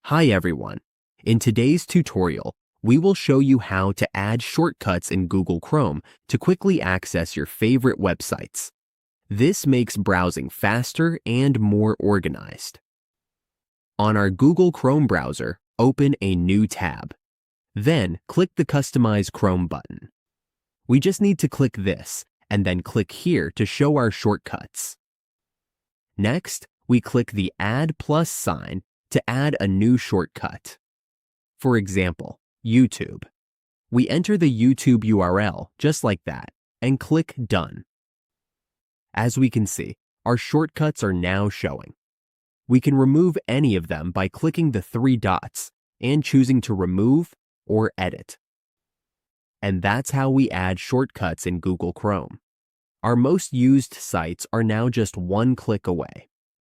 Hi everyone. In today's tutorial, we will show you how to add shortcuts in Google Chrome to quickly access your favorite websites. This makes browsing faster and more organized. On our Google Chrome browser, open a new tab. Then click the Customize Chrome button. We just need to click this and then click here to show our shortcuts. Next, we click the Add Plus sign to add a new shortcut. For example, YouTube. We enter the YouTube URL just like that and click Done. As we can see, our shortcuts are now showing. We can remove any of them by clicking the three dots and choosing to remove or edit. And that's how we add shortcuts in Google Chrome. Our most used sites are now just one click away.